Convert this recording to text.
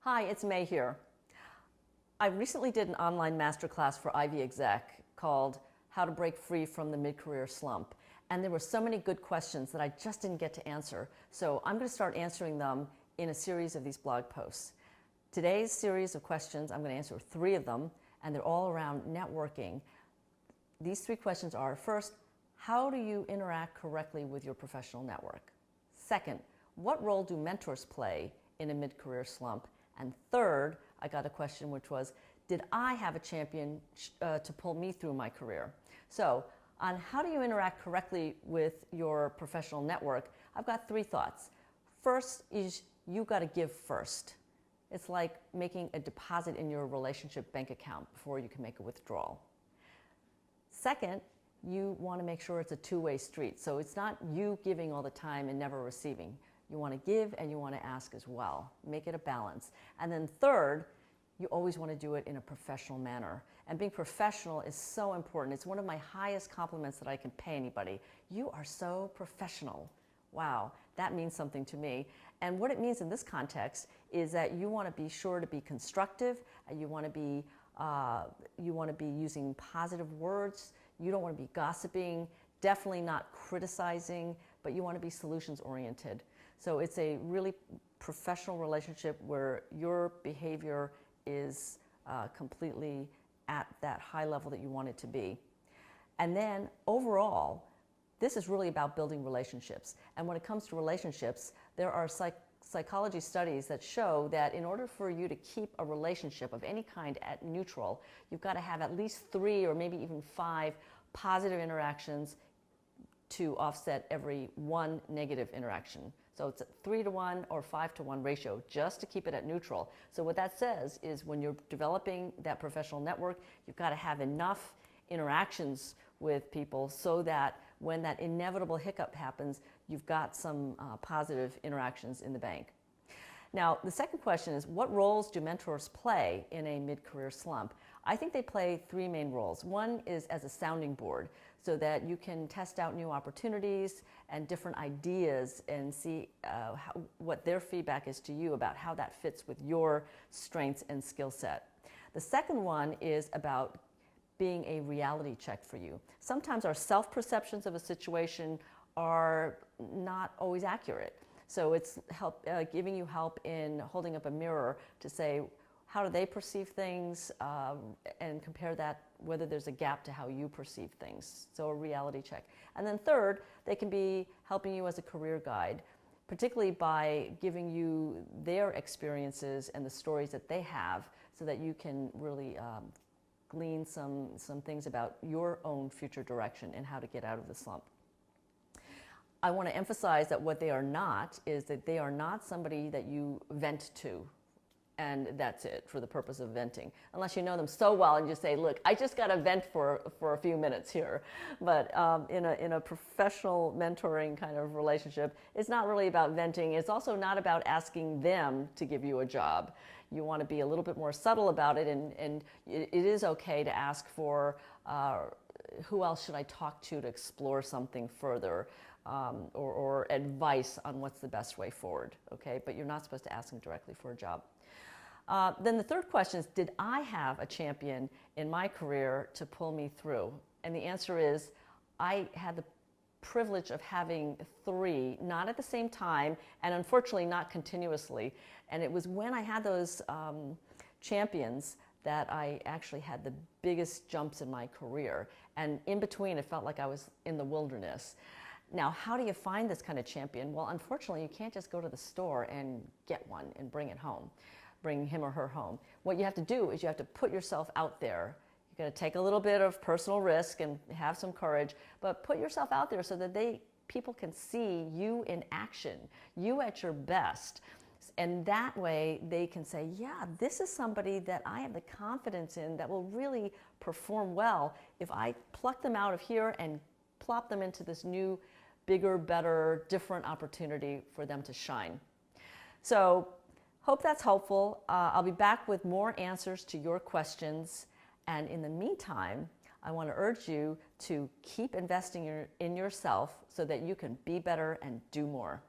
Hi, it's May here. I recently did an online masterclass for Ivy Exec called How to Break Free from the Mid-Career Slump. And there were so many good questions that I just didn't get to answer. So I'm going to start answering them in a series of these blog posts. Today's series of questions, I'm going to answer 3 of them, and they're all around networking. These 3 questions are, first, how do you interact correctly with your professional network? Second, what role do mentors play in a mid-career slump? And third, I got a question which was, did I have a champion to pull me through my career? So on how do you interact correctly with your professional network, I've got 3 thoughts. First is you got to give first. It's like making a deposit in your relationship bank account before you can make a withdrawal. Second, you want to make sure it's a two-way street. So it's not you giving all the time and never receiving. You want to give and you want to ask as well. Make it a balance. And then third, you always want to do it in a professional manner. And being professional is so important. It's one of my highest compliments that I can pay anybody. You are so professional. Wow, that means something to me. And what it means in this context is that you want to be sure to be constructive. You want to be using positive words. You don't want to be gossiping, definitely not criticizing, but you want to be solutions oriented. So it's a really professional relationship where your behavior is completely at that high level that you want it to be. And then overall, this is really about building relationships. And when it comes to relationships, there are psychology studies that show that in order for you to keep a relationship of any kind at neutral, you've got to have at least 3 or maybe even 5 positive interactions to offset every 1 negative interaction. So it's a 3-to-1 or 5-to-1 ratio just to keep it at neutral. So what that says is when you're developing that professional network, you've got to have enough interactions with people so that when that inevitable hiccup happens, you've got some positive interactions in the bank. Now, the second question is, what roles do mentors play in a mid-career slump? I think they play 3 main roles. One is as a sounding board, so that you can test out new opportunities and different ideas and see what their feedback is to you about how that fits with your strengths and skill set. The second one is about being a reality check for you. Sometimes our self-perceptions of a situation are not always accurate. So it's giving you help in holding up a mirror to say, how do they perceive things, and compare that whether there's a gap to how you perceive things. So a reality check. And then third, they can be helping you as a career guide, particularly by giving you their experiences and the stories that they have so that you can really glean some things about your own future direction and how to get out of the slump. I want to emphasize that what they are not is that they are not somebody that you vent to. And that's it for the purpose of venting. Unless you know them so well and you say, look, I just got to vent for a few minutes here. But in a professional mentoring kind of relationship, it's not really about venting. It's also not about asking them to give you a job. You want to be a little bit more subtle about it, and it is okay to ask for who else should I talk to explore something further, or advice on what's the best way forward, okay? But you're not supposed to ask them directly for a job. Then the third question is, did I have a champion in my career to pull me through? And the answer is, I had the privilege of having 3, not at the same time, and unfortunately not continuously. And it was when I had those champions that I actually had the biggest jumps in my career. And in between, it felt like I was in the wilderness. Now, how do you find this kind of champion? Well, unfortunately, you can't just go to the store and get one and bring it home. Bring him or her home. What you have to do is you have to put yourself out there. You're going to take a little bit of personal risk and have some courage, but put yourself out there so that people can see you in action, you at your best. And that way they can say, yeah, this is somebody that I have the confidence in that will really perform well if I pluck them out of here and plop them into this new, bigger, better, different opportunity for them to shine. So, hope that's helpful. I'll be back with more answers to your questions. And in the meantime, I want to urge you to keep investing in yourself so that you can be better and do more.